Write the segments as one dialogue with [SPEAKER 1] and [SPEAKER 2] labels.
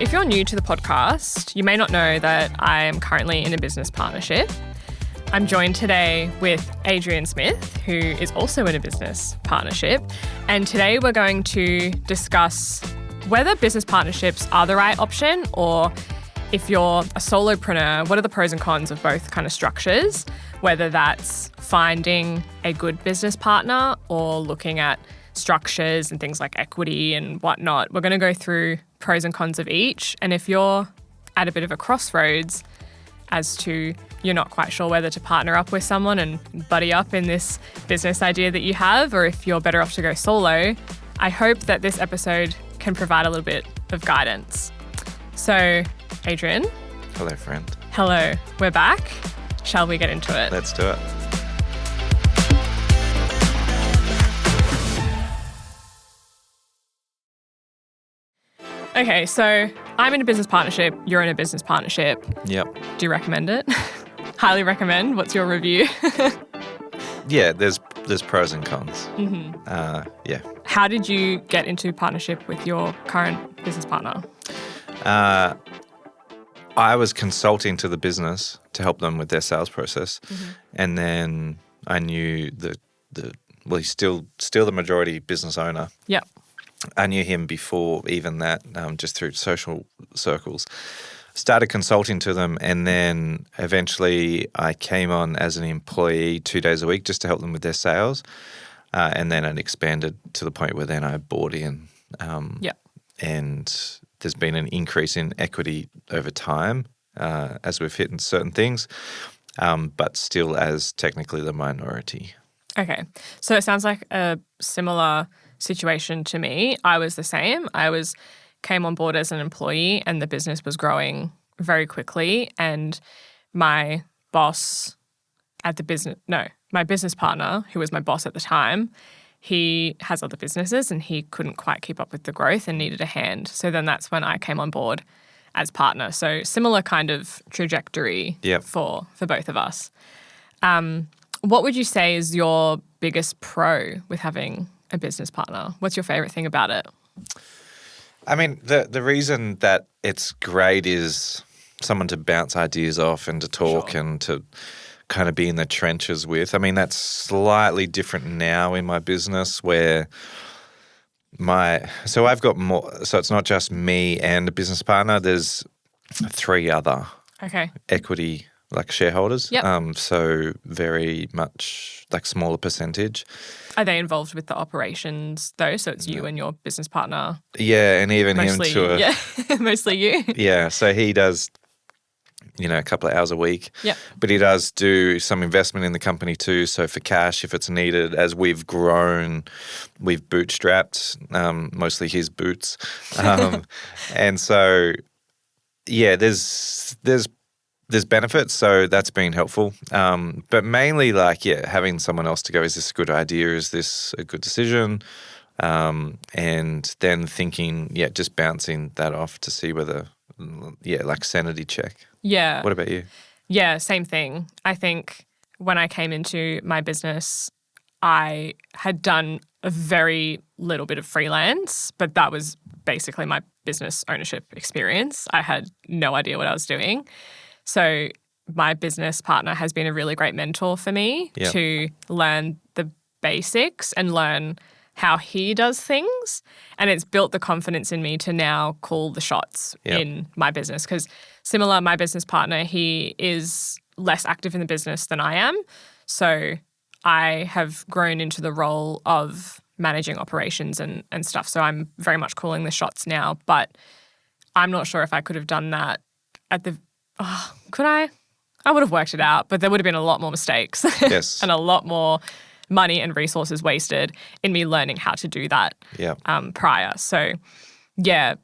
[SPEAKER 1] if you're new to the podcast, you may not know that I am currently in a business partnership. I'm joined today with Adrian Smith, who is also in a business partnership. And today we're going to discuss whether business partnerships are the right option, or if you're a solopreneur, what are the pros and cons of both kind of structures, whether that's finding a good business partner or looking at structures and things like equity and whatnot. We're going to go through pros and cons of each. And if you're at a bit of a crossroads as to you're not quite sure whether to partner up with someone and buddy up in this business idea that you have, or if you're better off to go solo, I hope that this episode can provide a little bit of guidance. So, Adrian.
[SPEAKER 2] Hello, friend.
[SPEAKER 1] Hello. We're back. Shall we get into it?
[SPEAKER 2] Let's do it.
[SPEAKER 1] Okay, so I'm in a business partnership. You're in a business partnership.
[SPEAKER 2] Yep.
[SPEAKER 1] Do you recommend it? Highly recommend. What's your review?
[SPEAKER 2] Yeah, there's pros and cons.
[SPEAKER 1] Mm-hmm.
[SPEAKER 2] Yeah.
[SPEAKER 1] How did you get into partnership with your current business partner?
[SPEAKER 2] I was consulting to the business to help them with their sales process, and then I knew he's still the majority business owner.
[SPEAKER 1] Yep.
[SPEAKER 2] I knew him before even that, just through social circles. Started consulting to them, and then eventually I came on as an employee 2 days a week just to help them with their sales, and then it expanded to the point where then I bought in.
[SPEAKER 1] Yep.
[SPEAKER 2] And there's been an increase in equity over time as we've hit in certain things, but still as technically the minority.
[SPEAKER 1] Okay. So it sounds like a similar situation to me. I was the same. Came on board as an employee, and the business was growing very quickly, and my business partner, who was my boss at the time, he has other businesses and he couldn't quite keep up with the growth and needed a hand. So then that's when I came on board as partner. So similar kind of trajectory for both of us. What would you say is your biggest pro with having a business partner? What's your favorite thing about it?
[SPEAKER 2] I mean, the reason that it's great is someone to bounce ideas off and to talk and to kind of be in the trenches with. I mean, that's slightly different now in my business where so I've got more, so it's not just me and a business partner. There's 3 other equity like shareholders.
[SPEAKER 1] Yep.
[SPEAKER 2] So very much like smaller percentage.
[SPEAKER 1] Are they involved with the operations though? So it's you and your business partner?
[SPEAKER 2] Yeah, and even
[SPEAKER 1] mostly,
[SPEAKER 2] him too.
[SPEAKER 1] Mostly you.
[SPEAKER 2] Yeah, so he does, a couple of hours a week.
[SPEAKER 1] Yep.
[SPEAKER 2] But he does do some investment in the company too. So for cash, if it's needed, as we've grown, we've bootstrapped, mostly his boots. And so, yeah, there's benefits, so that's been helpful. But mainly having someone else to go, is this a good idea? Is this a good decision? And then thinking, just bouncing that off to see whether, like sanity check.
[SPEAKER 1] Yeah.
[SPEAKER 2] What about you?
[SPEAKER 1] Yeah, same thing. I think when I came into my business, I had done a very little bit of freelance, but that was basically my business ownership experience. I had no idea what I was doing. So my business partner has been a really great mentor for me to learn the basics and learn how he does things. And it's built the confidence in me to now call the shots in my business. Because similar, my business partner, he is less active in the business than I am. So I have grown into the role of managing operations and stuff. So I'm very much calling the shots now. But I'm not sure if I could have done that could I? I would have worked it out, but there would have been a lot more mistakes.
[SPEAKER 2] Yes.
[SPEAKER 1] And a lot more money and resources wasted in me learning how to do that prior. So, yeah,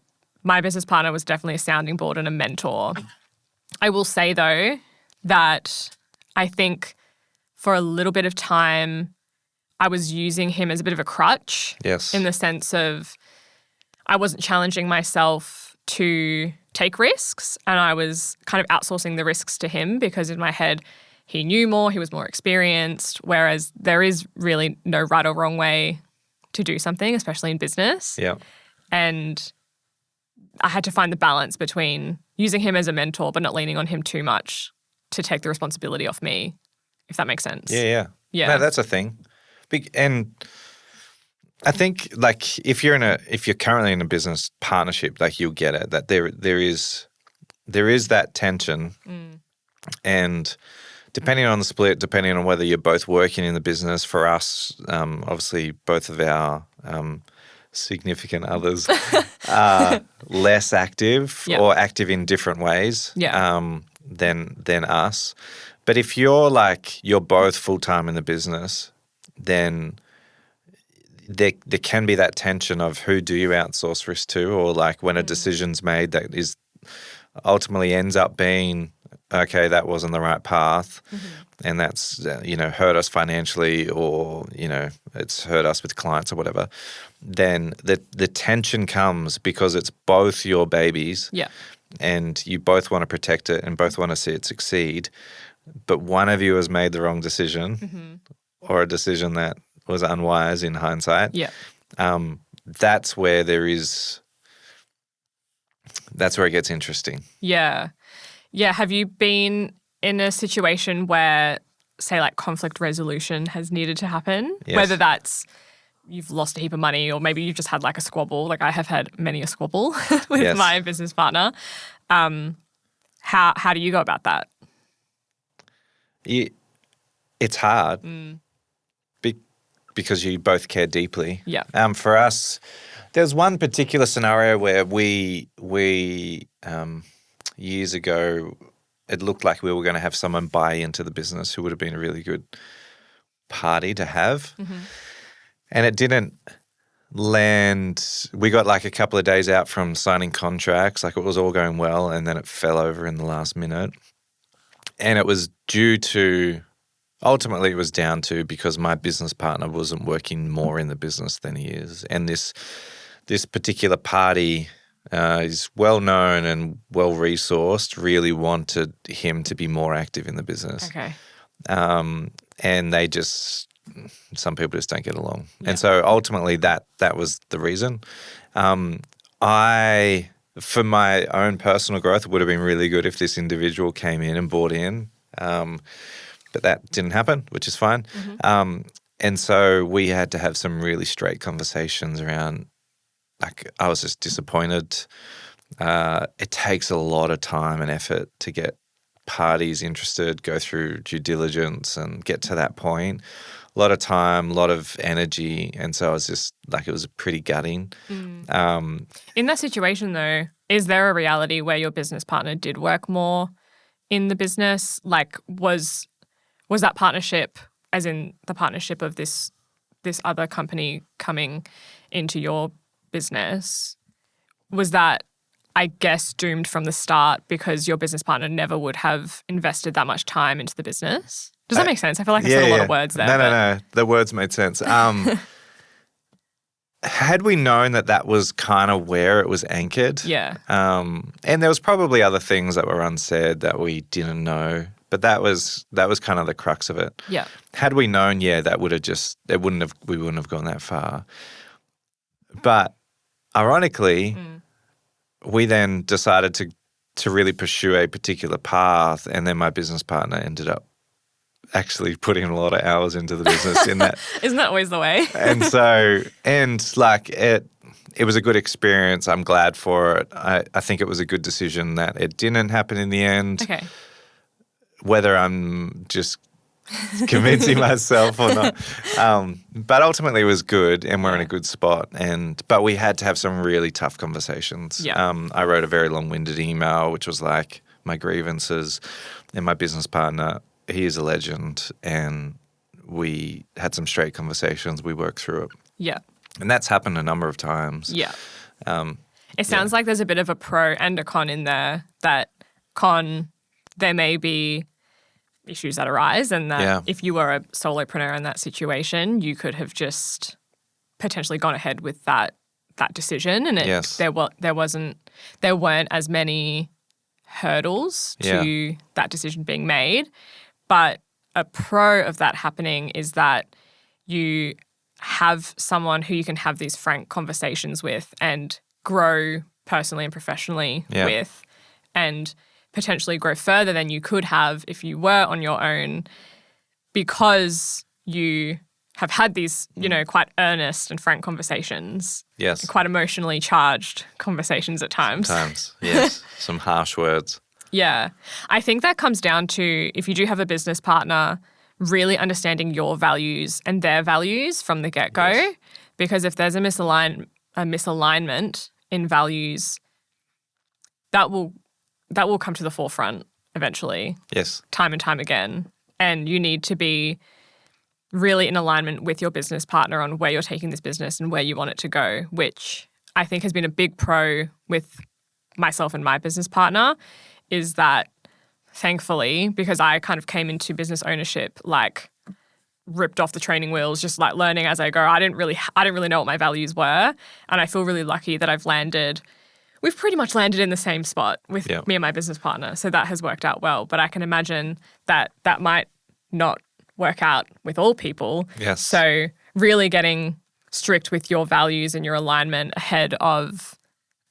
[SPEAKER 1] my business partner was definitely a sounding board and a mentor. I will say, though, that I think for a little bit of time, I was using him as a bit of a crutch.
[SPEAKER 2] Yes.
[SPEAKER 1] In the sense of I wasn't challenging myself to take risks, and I was kind of outsourcing the risks to him because in my head he knew more, he was more experienced, whereas there is really no right or wrong way to do something, especially in business.
[SPEAKER 2] Yeah.
[SPEAKER 1] And I had to find the balance between using him as a mentor but not leaning on him too much to take the responsibility off me, if that makes sense.
[SPEAKER 2] Yeah.
[SPEAKER 1] Yeah.
[SPEAKER 2] No, that's a thing. And I think like if you're currently in a business partnership, like you'll get it, that there is that tension. And depending on the split, depending on whether you're both working in the business, for us, obviously both of our significant others are less active or active in different ways than us. But if you're both full-time in the business, then there can be that tension of who do you outsource risk to, or like when a decision's made that is ultimately ends up being, okay, that wasn't the right path, and that's hurt us financially, or it's hurt us with clients or whatever. Then the tension comes because it's both your babies, and you both want to protect it and both want to see it succeed, but one of you has made the wrong decision, or a decision that was unwise in hindsight. That's where that's where it gets interesting.
[SPEAKER 1] Yeah. Have you been in a situation where, say, like conflict resolution has needed to happen?
[SPEAKER 2] Yes.
[SPEAKER 1] Whether that's you've lost a heap of money, or maybe you've just had like a squabble. Like I have had many a squabble with my business partner. How do you go about that?
[SPEAKER 2] It's hard because you both care deeply.
[SPEAKER 1] Yeah.
[SPEAKER 2] For us, there's one particular scenario where we years ago, it looked like we were going to have someone buy into the business who would have been a really good party to have. And it didn't land. We got like a couple of days out from signing contracts, like it was all going well, and then it fell over in the last minute. And it was ultimately it was down to because my business partner wasn't working more in the business than he is. And this particular party is well known and well resourced, really wanted him to be more active in the business.
[SPEAKER 1] Okay.
[SPEAKER 2] And some people just don't get along. And so ultimately that was the reason. For my own personal growth, it would have been really good if this individual came in and bought in. But that didn't happen, which is fine. And so we had to have some really straight conversations around, like, I was just disappointed. It takes a lot of time and effort to get parties interested, go through due diligence and get to that point. A lot of time, a lot of energy. And so I was just like, it was pretty gutting.
[SPEAKER 1] In that situation though, is there a reality where your business partner did work more in the business? Like was that partnership, as in the partnership of this other company coming into your business, was that, I guess, doomed from the start because your business partner never would have invested that much time into the business? Does that make sense? I feel like I said a lot of words there.
[SPEAKER 2] No. The words made sense. Had we known that was kind of where it was anchored, and there was probably other things that were unsaid that we didn't know, but that was kind of the crux of it.
[SPEAKER 1] Yeah.
[SPEAKER 2] Had we known, that would have we wouldn't have gone that far. But ironically, we then decided to really pursue a particular path, and then my business partner ended up actually putting a lot of hours into the business in that.
[SPEAKER 1] Isn't that always the way?
[SPEAKER 2] It was a good experience. I'm glad for it. I think it was a good decision that it didn't happen in the end.
[SPEAKER 1] Okay.
[SPEAKER 2] Whether I'm just convincing myself or not. But ultimately it was good, and we're in a good spot. But we had to have some really tough conversations.
[SPEAKER 1] Yeah.
[SPEAKER 2] I wrote a very long-winded email, which was like my grievances, and my business partner, he is a legend, and we had some straight conversations. We worked through it.
[SPEAKER 1] Yeah.
[SPEAKER 2] And that's happened a number of times.
[SPEAKER 1] Yeah. It sounds like there's a bit of a pro and a con in there. That con, there may be issues that arise, and that if you were a solopreneur in that situation, you could have just potentially gone ahead with that decision, and there weren't as many hurdles to that decision being made. But a pro of that happening is that you have someone who you can have these frank conversations with and grow personally and professionally
[SPEAKER 2] Yeah.
[SPEAKER 1] with, and potentially grow further than you could have if you were on your own, because you have had these, quite earnest and frank conversations,
[SPEAKER 2] Yes.
[SPEAKER 1] quite emotionally charged conversations at times.
[SPEAKER 2] Sometimes, yes. Some harsh words.
[SPEAKER 1] Yeah. I think that comes down to, if you do have a business partner, really understanding your values and their values from the get-go.
[SPEAKER 2] Yes.
[SPEAKER 1] Because if there's a misalignment in values, that will come to the forefront eventually,
[SPEAKER 2] Yes.
[SPEAKER 1] time and time again. And you need to be really in alignment with your business partner on where you're taking this business and where you want it to go, which I think has been a big pro with myself and my business partner, is that thankfully, because I kind of came into business ownership like ripped off the training wheels, just like learning as I go. I didn't really know what my values were, and I feel really lucky that we've pretty much landed in the same spot with me and my business partner. So that has worked out well. But I can imagine that might not work out with all people.
[SPEAKER 2] Yes.
[SPEAKER 1] So really getting strict with your values and your alignment ahead of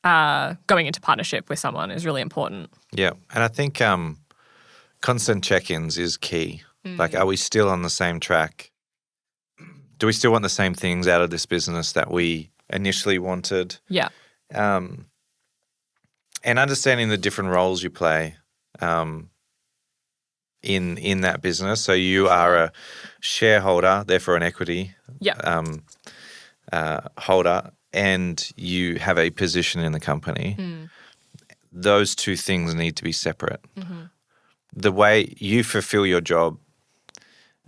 [SPEAKER 1] going into partnership with someone is really important.
[SPEAKER 2] Yeah. And I think constant check-ins is key. Like, are we still on the same track? Do we still want the same things out of this business that we initially wanted?
[SPEAKER 1] Yeah.
[SPEAKER 2] And understanding the different roles you play in that business. So you are a shareholder, therefore an equity holder, and you have a position in the company. Those two things need to be separate. The way you fulfill your job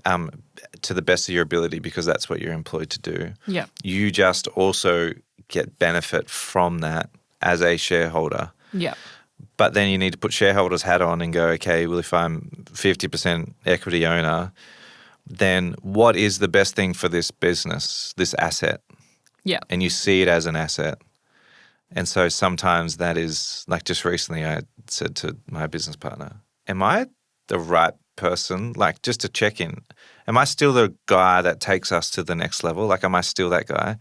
[SPEAKER 2] to the best of your ability, because that's what you're employed to do.
[SPEAKER 1] Yeah.
[SPEAKER 2] You just also get benefit from that as a shareholder.
[SPEAKER 1] Yeah.
[SPEAKER 2] But then you need to put shareholder's hat on and go, okay, well, if I'm 50% equity owner, then what is the best thing for this business, this asset?
[SPEAKER 1] Yeah.
[SPEAKER 2] And you see it as an asset. And so sometimes that is, like just recently I said to my business partner, am I the right person? Like, just to check in. Am I still the guy that takes us to the next level? Like, am I still that guy?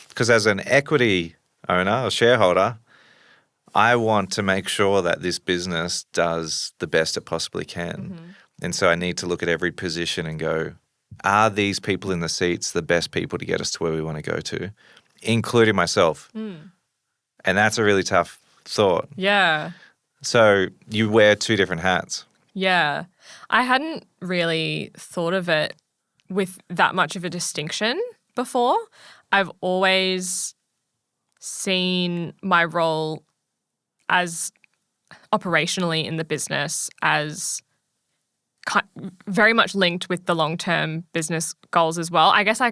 [SPEAKER 2] Because as an equity owner or shareholder, I want to make sure that this business does the best it possibly can. And so I need to look at every position and go, are these people in the seats the best people to get us to where we want to go to, including myself? And that's a really tough thought.
[SPEAKER 1] Yeah.
[SPEAKER 2] So you wear two different hats.
[SPEAKER 1] Yeah. I hadn't really thought of it with that much of a distinction before. I've always seen my role as operationally in the business as very much linked with the long-term business goals as well. I guess I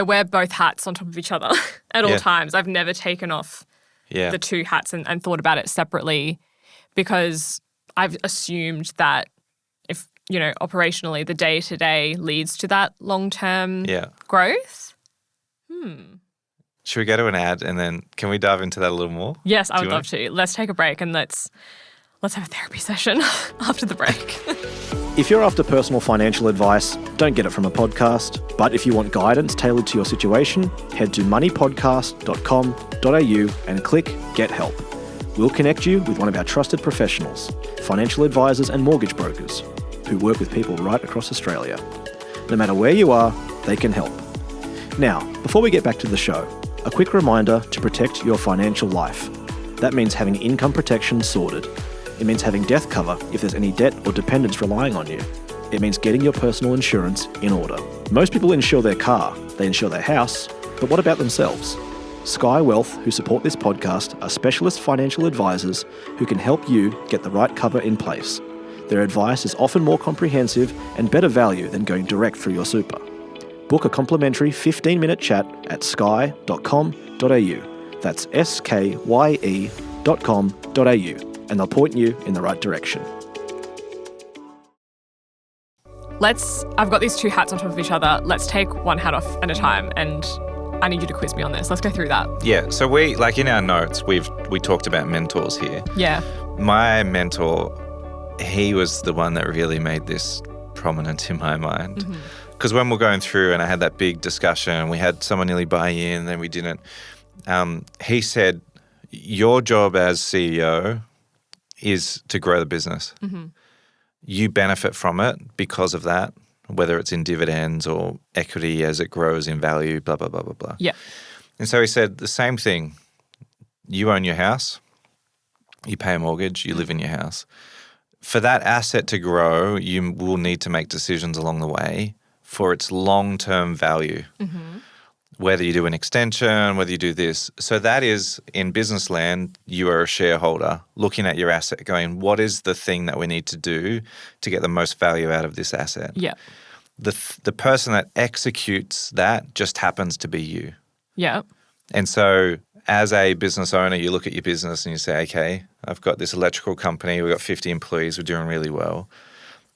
[SPEAKER 1] wear both hats on top of each other at all times. I've never taken off the two hats and thought about it separately, because I've assumed that if, operationally the day-to-day leads to that long-term growth.
[SPEAKER 2] Should we go to an ad and then can we dive into that a little more?
[SPEAKER 1] Yes, I would love to. Let's take a break and let's have a therapy session after the break.
[SPEAKER 3] If you're after personal financial advice, don't get it from a podcast. But if you want guidance tailored to your situation, head to moneypodcast.com.au and click Get Help. We'll connect you with one of our trusted professionals, financial advisors and mortgage brokers, who work with people right across Australia. No matter where you are, they can help. Now, before we get back to the show, a quick reminder to protect your financial life. That means having income protection sorted. It means having death cover if there's any debt or dependents relying on you. It means getting your personal insurance in order. Most people insure their car, they insure their house, but what about themselves? Sky Wealth, who support this podcast, are specialist financial advisors who can help you get the right cover in place. Their advice is often more comprehensive and better value than going direct through your super. Book a complimentary 15-minute chat at sky.com.au. That's skye.com.au. And they'll point you in the right direction.
[SPEAKER 1] I've got these two hats on top of each other. Let's take one hat off at a time, and I need you to quiz me on this. Let's go through that.
[SPEAKER 2] Yeah. So we, like in our notes, we talked about mentors here.
[SPEAKER 1] Yeah.
[SPEAKER 2] My mentor, he was the one that really made this prominent in my mind. Because when we're going through and I had that big discussion, we had someone nearly buy in, then we didn't. He said, your job as CEO is to grow the business. You benefit from it because of that, whether it's in dividends or equity as it grows in value, blah, blah, blah, blah, blah.
[SPEAKER 1] Yeah.
[SPEAKER 2] And so he said the same thing. You own your house, you pay a mortgage, you live in your house. For that asset to grow, you will need to make decisions along the way for its long-term value. Whether you do an extension, whether you do this. So that is, in business land, you are a shareholder looking at your asset going, what is the thing that we need to do to get the most value out of this asset?
[SPEAKER 1] Yeah.
[SPEAKER 2] The person that executes that just happens to be you.
[SPEAKER 1] Yeah.
[SPEAKER 2] And so as a business owner, you look at your business and you say, okay, I've got this electrical company, we've got 50 employees, we're doing really well.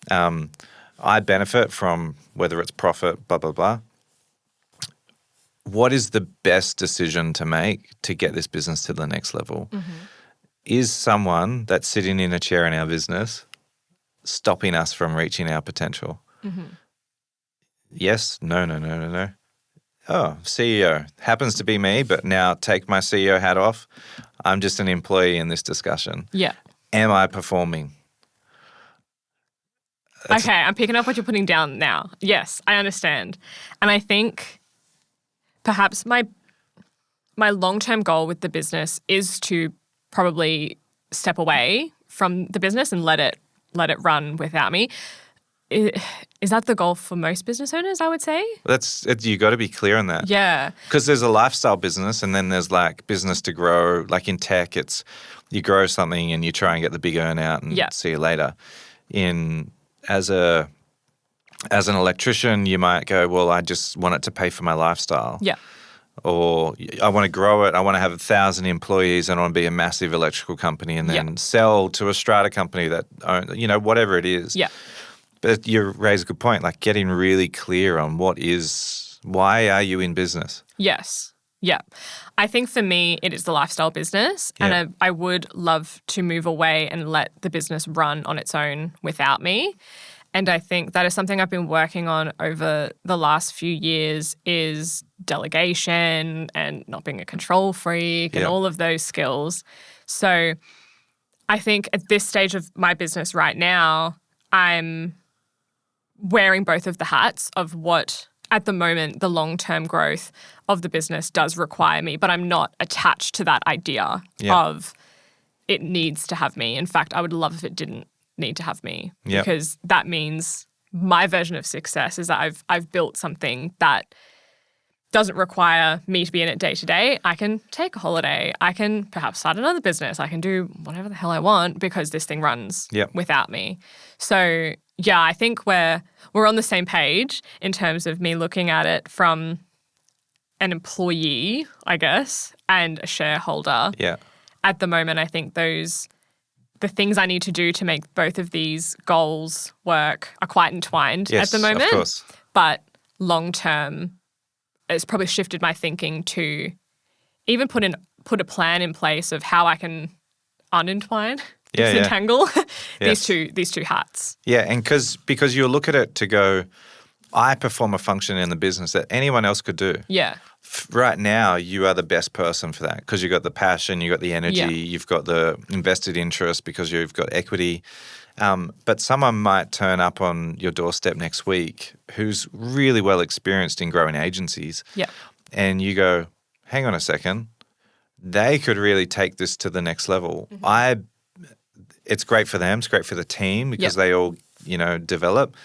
[SPEAKER 2] I benefit from whether it's profit, blah, blah, blah. What is the best decision to make to get this business to the next level? Is someone that's sitting in a chair in our business stopping us from reaching our potential? Yes, no. Oh, CEO. Happens to be me, but now take my CEO hat off. I'm just an employee in this discussion.
[SPEAKER 1] Yeah.
[SPEAKER 2] Am I performing?
[SPEAKER 1] Okay, I'm picking up what you're putting down now. Yes, I understand. And I think perhaps my long-term goal with the business is to probably step away from the business and let it run without me. Is that the goal for most business owners, I would say?
[SPEAKER 2] You got to be clear on that.
[SPEAKER 1] Yeah.
[SPEAKER 2] Because there's a lifestyle business and then there's like business to grow. Like in tech, it's you grow something and you try and get the big earn out and see you later. As an electrician, you might go, well, I just want it to pay for my lifestyle.
[SPEAKER 1] Yeah.
[SPEAKER 2] Or I want to grow it. I want to have 1,000 employees and I want to be a massive electrical company and then sell to a strata company that owns, whatever it is.
[SPEAKER 1] Yeah.
[SPEAKER 2] But you raise a good point, like getting really clear on why are you in business?
[SPEAKER 1] Yes. Yeah. I think for me, it is the lifestyle business.
[SPEAKER 2] Yeah.
[SPEAKER 1] And I would love to move away and let the business run on its own without me. And I think that is something I've been working on over the last few years is delegation and not being a control freak and all of those skills. So I think at this stage of my business right now, I'm wearing both of the hats of what at the moment the long-term growth of the business does require me, but I'm not attached to that idea of it needs to have me. In fact, I would love if it didn't need to have me because that means my version of success is that I've built something that doesn't require me to be in it day to day. I can take a holiday. I can perhaps start another business. I can do whatever the hell I want because this thing runs without me. So yeah, I think we're on the same page in terms of me looking at it from an employee, I guess, and a shareholder.
[SPEAKER 2] Yeah.
[SPEAKER 1] At the moment, I think the things I need to do to make both of these goals work are quite entwined at the moment.
[SPEAKER 2] Of course.
[SPEAKER 1] But long term, it's probably shifted my thinking to even put a plan in place of how I can unentwine, disentangle these two hats.
[SPEAKER 2] Yeah, and because you look at it to go, I perform a function in the business that anyone else could do.
[SPEAKER 1] Yeah.
[SPEAKER 2] Right now, you are the best person for that because you've got the passion, you've got the energy, you've got the invested interest because you've got equity. But someone might turn up on your doorstep next week who's really well experienced in growing agencies.
[SPEAKER 1] Yeah.
[SPEAKER 2] And you go, hang on a second, they could really take this to the next level. It's great for them. It's great for the team because they all, develop.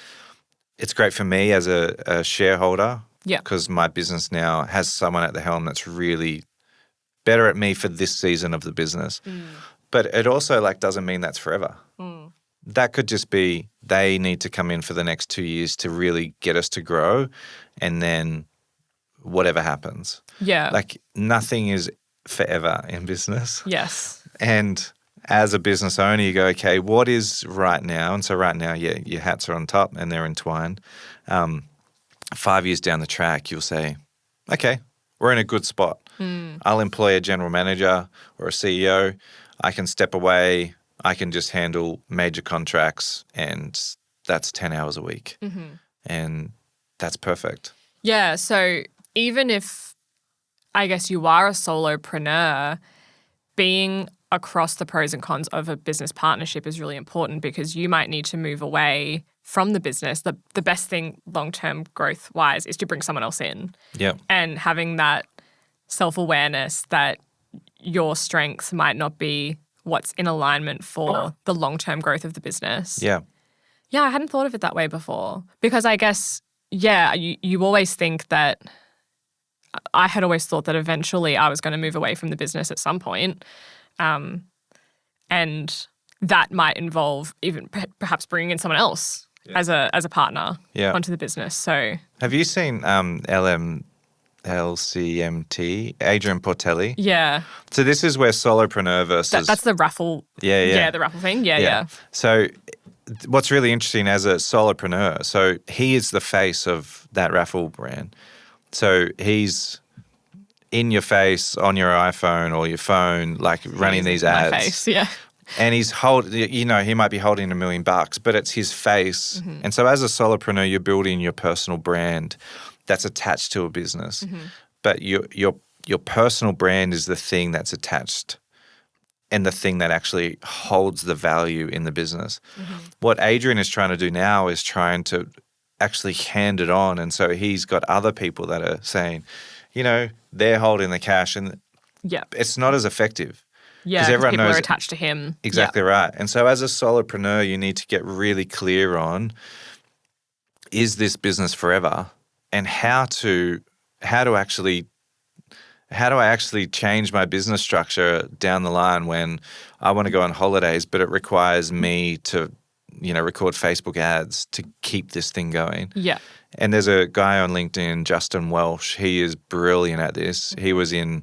[SPEAKER 2] It's great for me as a shareholder because my business now has someone at the helm that's really better at me for this season of the business. But it also doesn't mean that's forever. That could just be they need to come in for the next 2 years to really get us to grow and then whatever happens.
[SPEAKER 1] Yeah.
[SPEAKER 2] Nothing is forever in business.
[SPEAKER 1] Yes.
[SPEAKER 2] And as a business owner, you go, okay, what is right now? And so right now, your hats are on top and they're entwined. 5 years down the track, you'll say, okay, we're in a good spot. I'll employ a general manager or a CEO. I can step away. I can just handle major contracts and that's 10 hours a week. And that's perfect.
[SPEAKER 1] Yeah. So even if I guess you are a solopreneur, being across the pros and cons of a business partnership is really important because you might need to move away from the business. The best thing long-term growth-wise is to bring someone else in.
[SPEAKER 2] Yep.
[SPEAKER 1] And having that self-awareness that your strengths might not be what's in alignment for the long-term growth of the business.
[SPEAKER 2] Yeah.
[SPEAKER 1] Yeah, I hadn't thought of it that way before because I guess, you always think that I had always thought that eventually I was going to move away from the business at some point. And that might involve even perhaps bringing in someone else as a partner onto the business. So
[SPEAKER 2] have you seen LCMT, Adrian Portelli?
[SPEAKER 1] yeah.
[SPEAKER 2] So this is where solopreneur versus...
[SPEAKER 1] That's the raffle.
[SPEAKER 2] Yeah.
[SPEAKER 1] The raffle thing. Yeah.
[SPEAKER 2] So what's really interesting as a solopreneur, so he is the face of that raffle brand. So he's in your face on your iPhone or your phone, like running these ads.
[SPEAKER 1] My face, yeah.
[SPEAKER 2] And he's he might be holding $1 million, but it's his face.
[SPEAKER 1] Mm-hmm.
[SPEAKER 2] And so as a solopreneur, you're building your personal brand that's attached to a business.
[SPEAKER 1] Mm-hmm.
[SPEAKER 2] But your personal brand is the thing that's attached and the thing that actually holds the value in the business.
[SPEAKER 1] Mm-hmm.
[SPEAKER 2] What Adrian is trying to do now is trying to actually hand it on. And so he's got other people that are saying, they're holding the cash and it's not as effective.
[SPEAKER 1] Yeah, because
[SPEAKER 2] everyone
[SPEAKER 1] people
[SPEAKER 2] knows
[SPEAKER 1] are attached to him.
[SPEAKER 2] Exactly right. And so as a solopreneur, you need to get really clear on, is this business forever? And how do I actually change my business structure down the line when I want to go on holidays, but it requires me to, record Facebook ads to keep this thing going?
[SPEAKER 1] Yeah.
[SPEAKER 2] And there's a guy on LinkedIn, Justin Welsh. He is brilliant at this. He was in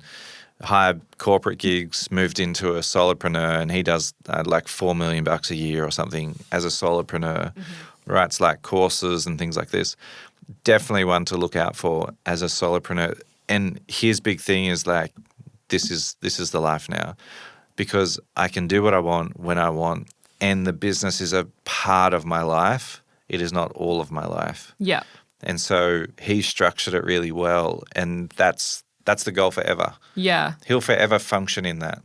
[SPEAKER 2] high corporate gigs, moved into a solopreneur, and he does like $4 million a year or something as a solopreneur. Writes like courses and things like this. Definitely one to look out for as a solopreneur. And his big thing is like, this is the life now, because I can do what I want when I want, and the business is a part of my life. It is not all of my life.
[SPEAKER 1] Yeah.
[SPEAKER 2] And so he structured it really well, and that's the goal forever.
[SPEAKER 1] Yeah.
[SPEAKER 2] He'll forever function in that.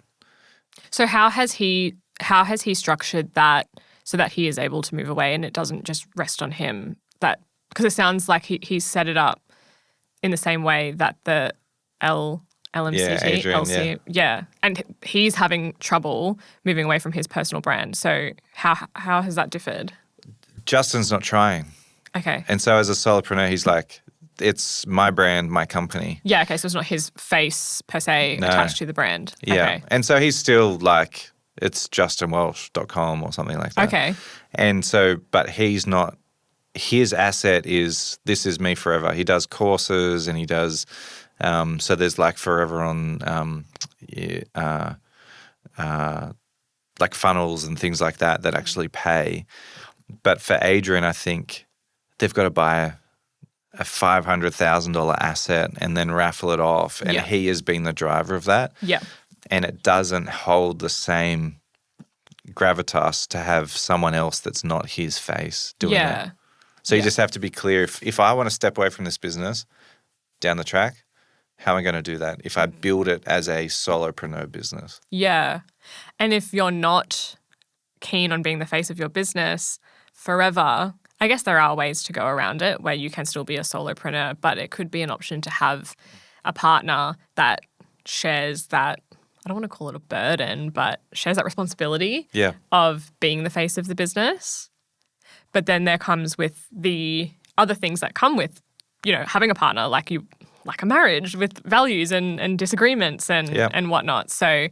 [SPEAKER 1] So how has he structured that so that he is able to move away and it doesn't just rest on him? That because it sounds like he set it up in the same way that the LMCT,
[SPEAKER 2] Adrian,
[SPEAKER 1] and he's having trouble moving away from his personal brand. So how has that differed?
[SPEAKER 2] Justin's not trying.
[SPEAKER 1] Okay.
[SPEAKER 2] And so as a solopreneur, he's like, it's my brand, my company.
[SPEAKER 1] Yeah, okay, so it's not his face per se attached to the brand.
[SPEAKER 2] Yeah.
[SPEAKER 1] Okay.
[SPEAKER 2] And so he's still like, it's justinwelsh.com or something like that.
[SPEAKER 1] Okay.
[SPEAKER 2] And so, but he's not, his asset is, this is me forever. He does courses and he does, so there's like forever on, like funnels and things like that actually pay. But for Adrian, I think they've got to buy a $500,000 asset and then raffle it off. And he has been the driver of that.
[SPEAKER 1] Yeah.
[SPEAKER 2] And it doesn't hold the same gravitas to have someone else that's not his face doing it. So you just have to be clear. If I want to step away from this business down the track, how am I going to do that if I build it as a solopreneur business?
[SPEAKER 1] Yeah. And if you're not keen on being the face of your business forever, I guess there are ways to go around it where you can still be a solopreneur, but it could be an option to have a partner that shares that, I don't want to call it a burden, but shares that responsibility of being the face of the business. But then there comes with the other things that come with, having a partner like a marriage with values and disagreements and whatnot. So,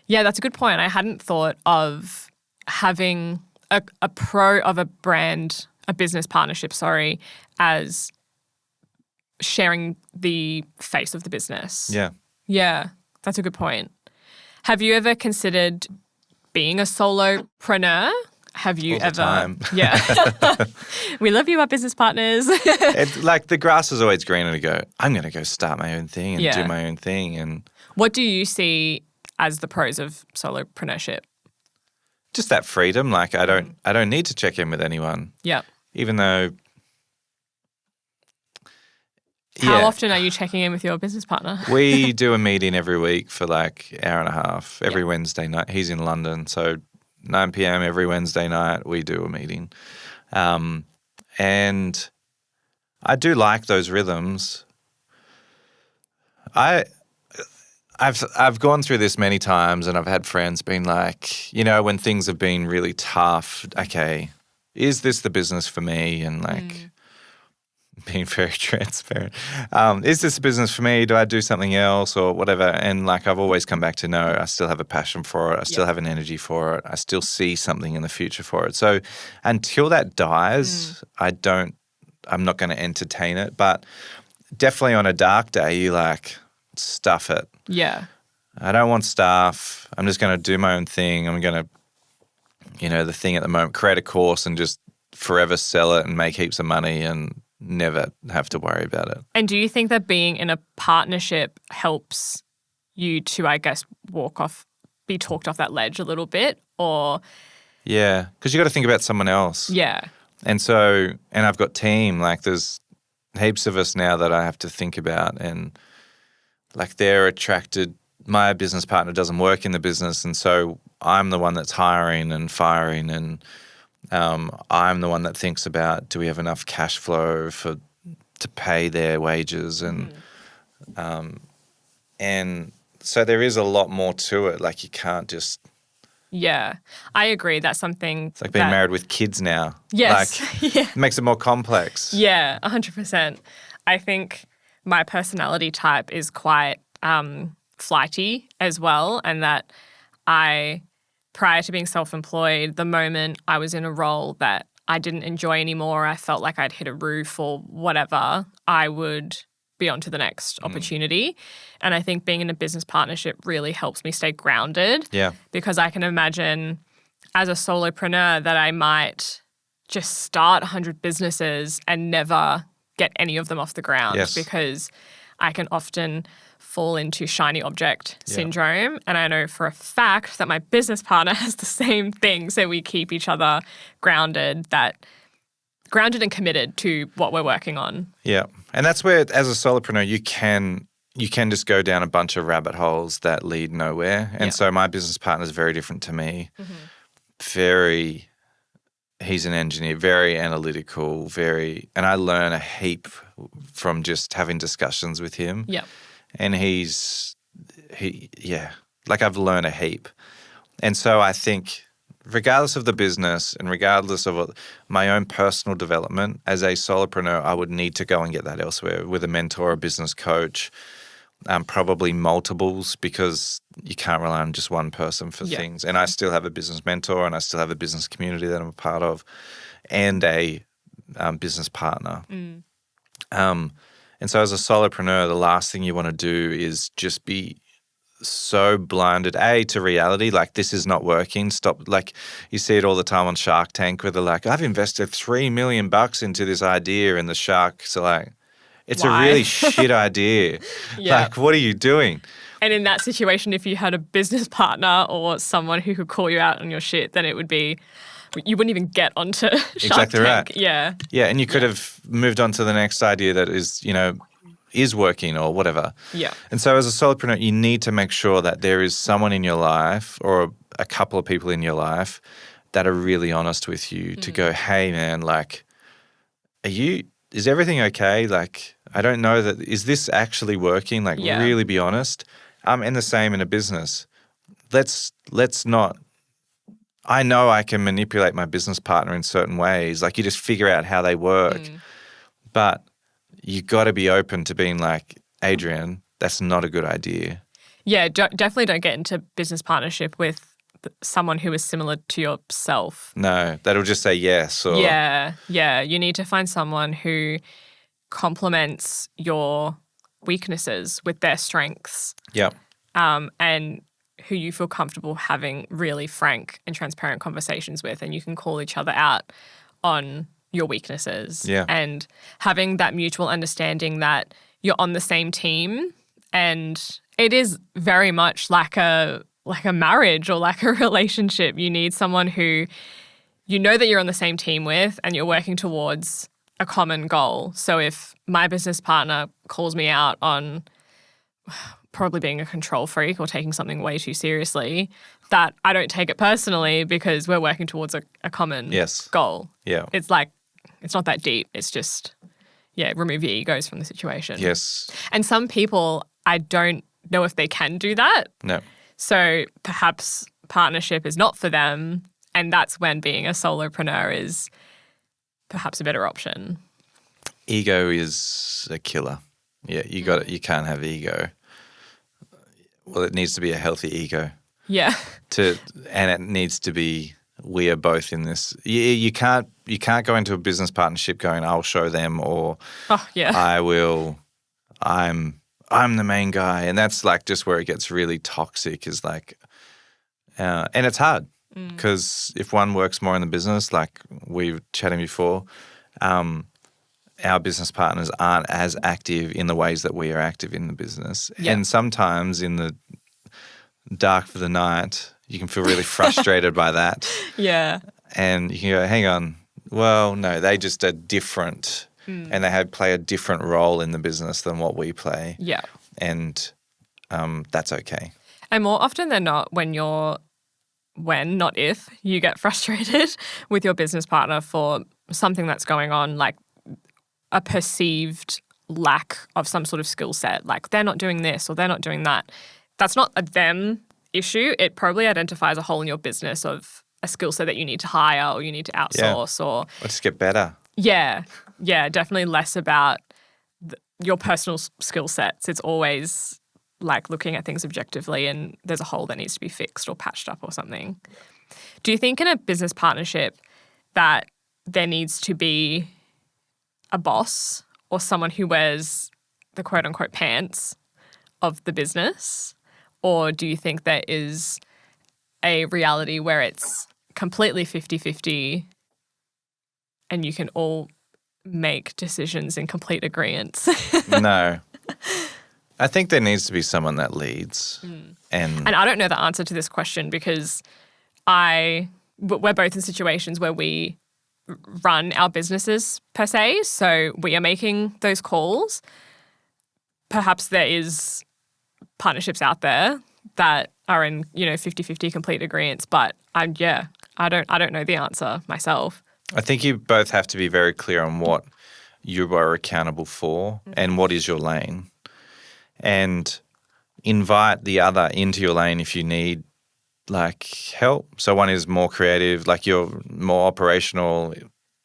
[SPEAKER 1] yeah, that's a good point. I hadn't thought of having a pro of a brand, a business partnership, as sharing the face of the business.
[SPEAKER 2] Yeah.
[SPEAKER 1] Yeah, that's a good point. Have you ever considered being a solopreneur? Have you
[SPEAKER 2] All the time.
[SPEAKER 1] Yeah. We love you, our business partners.
[SPEAKER 2] It's like the grass is always greener to go, I'm going to go start my own thing and do my own thing. And
[SPEAKER 1] what do you see as the pros of solopreneurship?
[SPEAKER 2] Just that freedom. Like I don't need to check in with anyone.
[SPEAKER 1] Yeah.
[SPEAKER 2] Even though
[SPEAKER 1] How
[SPEAKER 2] Yeah.
[SPEAKER 1] often are you checking in with your business partner?
[SPEAKER 2] We do a meeting every week for like hour and a half every Wednesday night. He's in London, so 9 p.m. every Wednesday night we do a meeting. And I do like those rhythms. I've gone through this many times, and I've had friends being like, you know, when things have been really tough, okay, is this the business for me? And like being very transparent. Is this a business for me? Do I do something else or whatever? And like I've always come back to no, I still have a passion for it. I still have an energy for it. I still see something in the future for it. So until that dies, I'm not going to entertain it. But definitely on a dark day, you like stuff it.
[SPEAKER 1] Yeah.
[SPEAKER 2] I don't want staff. I'm just going to do my own thing. I'm going to, you know, the thing at the moment, create a course and just forever sell it and make heaps of money and never have to worry about it.
[SPEAKER 1] And do you think that being in a partnership helps you to, I guess, be talked off that ledge a little bit? Or
[SPEAKER 2] Yeah, because you got to think about someone else.
[SPEAKER 1] yeah.
[SPEAKER 2] And so, and I've got team, like there's heaps of us now that I have to think about, and like they're attracted, my business partner doesn't work in the business, and so I'm the one that's hiring and firing, and I'm the one that thinks about, do we have enough cash flow to pay their wages, and so there is a lot more to it. Like you can't just.
[SPEAKER 1] Yeah, I agree. That's something.
[SPEAKER 2] It's like being married with kids now.
[SPEAKER 1] Yes.
[SPEAKER 2] Like,
[SPEAKER 1] Yeah.
[SPEAKER 2] it makes it more complex.
[SPEAKER 1] Yeah, 100%. I think my personality type is quite flighty as well, and that prior to being self-employed, the moment I was in a role that I didn't enjoy anymore, I felt like I'd hit a roof or whatever, I would be on to the next opportunity. And I think being in a business partnership really helps me stay grounded.
[SPEAKER 2] Yeah.
[SPEAKER 1] Because I can imagine as a solopreneur that I might just start 100 businesses and never get any of them off the ground.
[SPEAKER 2] Yes.
[SPEAKER 1] Because I can often fall into shiny object syndrome. And I know for a fact that my business partner has the same thing. So we keep each other grounded and committed to what we're working on.
[SPEAKER 2] Yeah. And that's where, as a solopreneur, you can just go down a bunch of rabbit holes that lead nowhere. And so my business partner is very different to me. He's an engineer, very analytical, and I learn a heap from just having discussions with him.
[SPEAKER 1] Yeah.
[SPEAKER 2] And like I've learned a heap. And so I think regardless of the business and regardless of my own personal development as a solopreneur, I would need to go and get that elsewhere with a mentor, a business coach, probably multiples, because you can't rely on just one person for things. And I still have a business mentor, and I still have a business community that I'm a part of, and a business partner. And so as a solopreneur, the last thing you want to do is just be so blinded, to reality, like this is not working. Stop. Like you see it all the time on Shark Tank where they're like, I've invested $3 million into this idea, and the sharks are like, it's
[SPEAKER 1] Why?
[SPEAKER 2] a really shit idea. Like, what are you doing?
[SPEAKER 1] And in that situation, if you had a business partner or someone who could call you out on your shit, then it would be, you wouldn't even get onto Shark
[SPEAKER 2] Exactly
[SPEAKER 1] Tank.
[SPEAKER 2] right.
[SPEAKER 1] Yeah.
[SPEAKER 2] Yeah, and you could have moved on to the next idea that is working or whatever.
[SPEAKER 1] Yeah.
[SPEAKER 2] And so as a solopreneur, you need to make sure that there is someone in your life or a couple of people in your life that are really honest with you to go, hey man, like, is everything okay? Like, I don't know is this actually working? Like, really be honest. And the same in a business. Let's not, I know I can manipulate my business partner in certain ways. Like, you just figure out how they work. But you got to be open to being like, Adrian, that's not a good idea.
[SPEAKER 1] Yeah, definitely don't get into business partnership with someone who is similar to yourself.
[SPEAKER 2] No, that'll just say yes. Or
[SPEAKER 1] Yeah. You need to find someone who complements your weaknesses with their strengths.
[SPEAKER 2] Yep.
[SPEAKER 1] And who you feel comfortable having really frank and transparent conversations with, and you can call each other out on your weaknesses.
[SPEAKER 2] Yeah.
[SPEAKER 1] And having that mutual understanding that you're on the same team, and it is very much like a marriage or like a relationship. You need someone who you know that you're on the same team with and you're working towards a common goal. So if my business partner calls me out on probably being a control freak or taking something way too seriously, that I don't take it personally because we're working towards a common
[SPEAKER 2] Yes.
[SPEAKER 1] goal.
[SPEAKER 2] Yeah.
[SPEAKER 1] It's like, it's not that deep. It's just, remove your egos from the situation.
[SPEAKER 2] Yes.
[SPEAKER 1] And some people, I don't know if they can do that.
[SPEAKER 2] No.
[SPEAKER 1] So perhaps partnership is not for them. And that's when being a solopreneur is perhaps a better option.
[SPEAKER 2] Ego is a killer. Yeah, you got it. You can't have ego. Well, it needs to be a healthy ego.
[SPEAKER 1] Yeah.
[SPEAKER 2] And it needs to be, we are both in this. You can't go into a business partnership going, I'll show them, or I will. I'm the main guy, and that's like just where it gets really toxic. Is like, and it's hard because if one works more in the business, like we were chatting before, our business partners aren't as active in the ways that we are active in the business.
[SPEAKER 1] Yeah.
[SPEAKER 2] And sometimes in the dark of the night, you can feel really frustrated by that.
[SPEAKER 1] Yeah.
[SPEAKER 2] And you can go, hang on, well, no, they just are different and they play a different role in the business than what we play.
[SPEAKER 1] Yeah.
[SPEAKER 2] And that's okay.
[SPEAKER 1] And more often than not, not if, you get frustrated with your business partner for something that's going on, like a perceived lack of some sort of skill set, like they're not doing this or they're not doing that. That's not a them issue. It probably identifies a hole in your business of a skill set that you need to hire or you need to outsource or
[SPEAKER 2] just get better.
[SPEAKER 1] Yeah, definitely less about your personal skill sets. It's always like looking at things objectively and there's a hole that needs to be fixed or patched up or something. Do you think in a business partnership that there needs to be a boss or someone who wears the quote-unquote pants of the business? Or do you think there is a reality where it's completely 50-50 and you can all make decisions in complete agreement?
[SPEAKER 2] No. I think there needs to be someone that leads. And
[SPEAKER 1] I don't know the answer to this question because we're both in situations where we run our businesses per se, so we are making those calls. Perhaps there is partnerships out there that are in 50-50 complete agreements, but I don't know the answer myself.
[SPEAKER 2] I think you both have to be very clear on what you are accountable for and what is your lane, and invite the other into your lane if you need like help. So one is more creative, like you're more operational,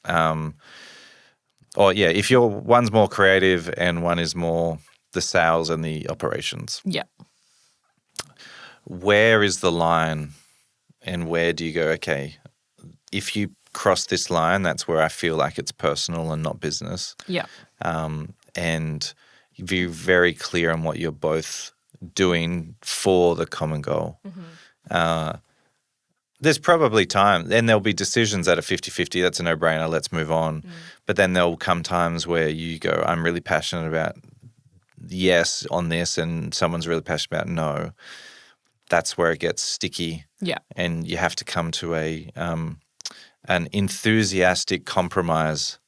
[SPEAKER 2] if one's more creative and one is more the sales and the operations.
[SPEAKER 1] Yeah.
[SPEAKER 2] Where is the line and where do you go, okay, if you cross this line, that's where I feel like it's personal and not business.
[SPEAKER 1] Yeah.
[SPEAKER 2] And be very clear on what you're both doing for the common goal. There's probably time, and there'll be decisions that are 50-50. That's a no-brainer. Let's move on. But then there'll come times where you go, I'm really passionate about yes on this, and someone's really passionate about no. That's where it gets sticky.
[SPEAKER 1] Yeah. And
[SPEAKER 2] you have to come to an enthusiastic compromise.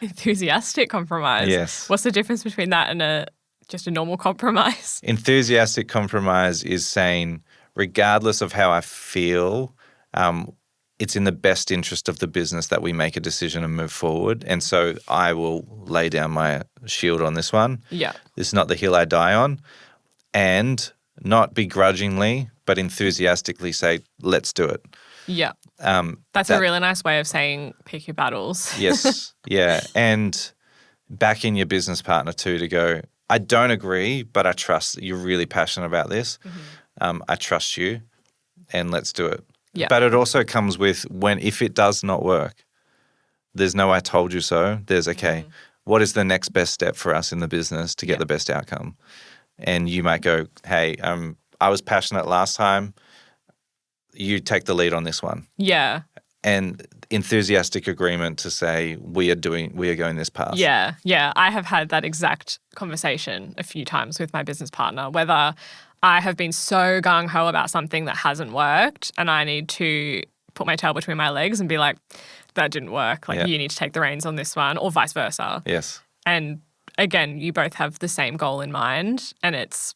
[SPEAKER 1] Enthusiastic compromise?
[SPEAKER 2] Yes.
[SPEAKER 1] What's the difference between that and just a normal compromise?
[SPEAKER 2] Enthusiastic compromise is saying, regardless of how I feel, it's in the best interest of the business that we make a decision and move forward. And so I will lay down my shield on this one.
[SPEAKER 1] Yeah.
[SPEAKER 2] This is not the hill I die on. And not begrudgingly, but enthusiastically say, let's do it.
[SPEAKER 1] Yeah. That's a really nice way of saying pick your battles.
[SPEAKER 2] Yes. Yeah. And back in your business partner too to go, I don't agree, but I trust that you're really passionate about this. I trust you and let's do it.
[SPEAKER 1] Yeah.
[SPEAKER 2] But it also comes with if it does not work, there's no I told you so. There's okay, what is the next best step for us in the business to get the best outcome? And you might go, hey, I was passionate last time. You take the lead on this one.
[SPEAKER 1] Yeah.
[SPEAKER 2] And enthusiastic agreement to say we are going this path.
[SPEAKER 1] Yeah. Yeah. I have had that exact conversation a few times with my business partner, whether I have been so gung-ho about something that hasn't worked and I need to put my tail between my legs and be like, that didn't work. Like you need to take the reins on this one, or vice versa.
[SPEAKER 2] Yes.
[SPEAKER 1] And again, you both have the same goal in mind, and it's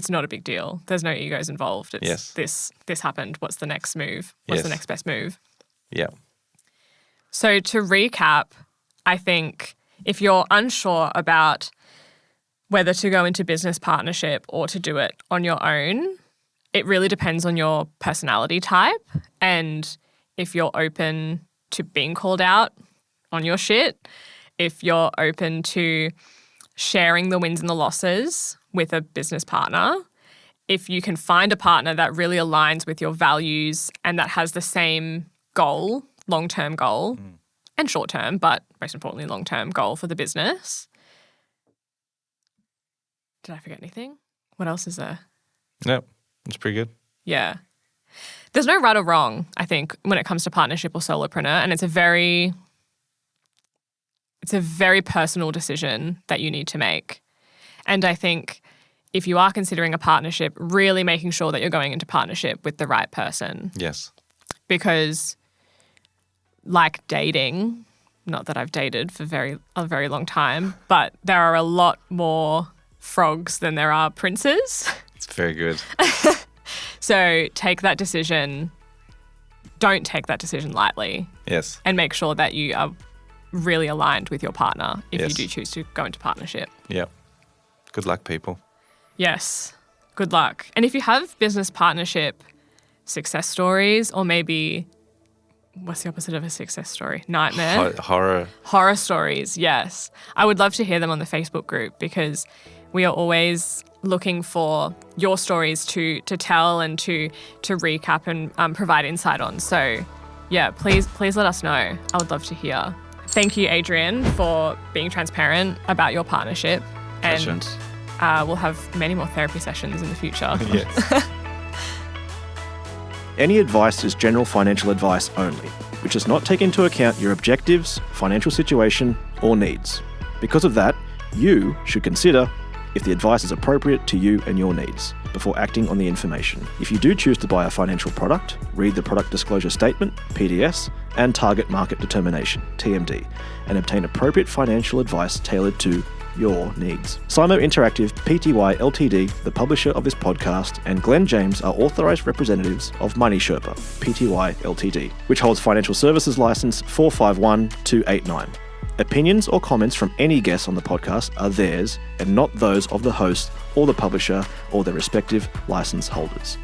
[SPEAKER 1] not a big deal. There's no egos involved. It's this happened. What's the next move? What's the next best move?
[SPEAKER 2] Yeah.
[SPEAKER 1] So to recap, I think if you're unsure about whether to go into business partnership or to do it on your own, it really depends on your personality type and if you're open to being called out on your shit, if you're open to sharing the wins and the losses with a business partner, if you can find a partner that really aligns with your values and that has the same goal, long-term goal, and short-term, but most importantly, long-term goal for the business. Did I forget anything? What else is there?
[SPEAKER 2] Yep, that's pretty good.
[SPEAKER 1] Yeah. There's no right or wrong, I think, when it comes to partnership or solopreneur, and it's a very personal decision that you need to make. And I think if you are considering a partnership, really making sure that you're going into partnership with the right person.
[SPEAKER 2] Yes.
[SPEAKER 1] Because like dating, not that I've dated for a very long time, but there are a lot more frogs than there are princes.
[SPEAKER 2] It's very good.
[SPEAKER 1] So take that decision. Don't take that decision lightly.
[SPEAKER 2] Yes.
[SPEAKER 1] And make sure that you are really aligned with your partner if
[SPEAKER 2] Yes.
[SPEAKER 1] you do choose to go into partnership.
[SPEAKER 2] Yep. Good luck, people.
[SPEAKER 1] Yes. Good luck. And if you have business partnership success stories, or maybe, what's the opposite of a success story? Nightmare?
[SPEAKER 2] Horror.
[SPEAKER 1] Horror stories, yes. I would love to hear them on the Facebook group because we are always looking for your stories to tell and to recap and provide insight on. So, yeah, please let us know. I would love to hear. Thank you, Adrian, for being transparent about your partnership.
[SPEAKER 2] Pleasure.
[SPEAKER 1] And we'll have many more therapy sessions in the future.
[SPEAKER 2] Yes.
[SPEAKER 3] Any advice is general financial advice only, which does not take into account your objectives, financial situation, or needs. Because of that, you should consider if the advice is appropriate to you and your needs before acting on the information. If you do choose to buy a financial product, read the Product Disclosure Statement, PDS, and Target Market Determination, TMD, and obtain appropriate financial advice tailored to your needs. Simo Interactive Pty Ltd, the publisher of this podcast, and Glenn James are authorised representatives of Money Sherpa Pty Ltd, which holds financial services license 451289. Opinions or comments from any guests on the podcast are theirs and not those of the host or the publisher or their respective license holders.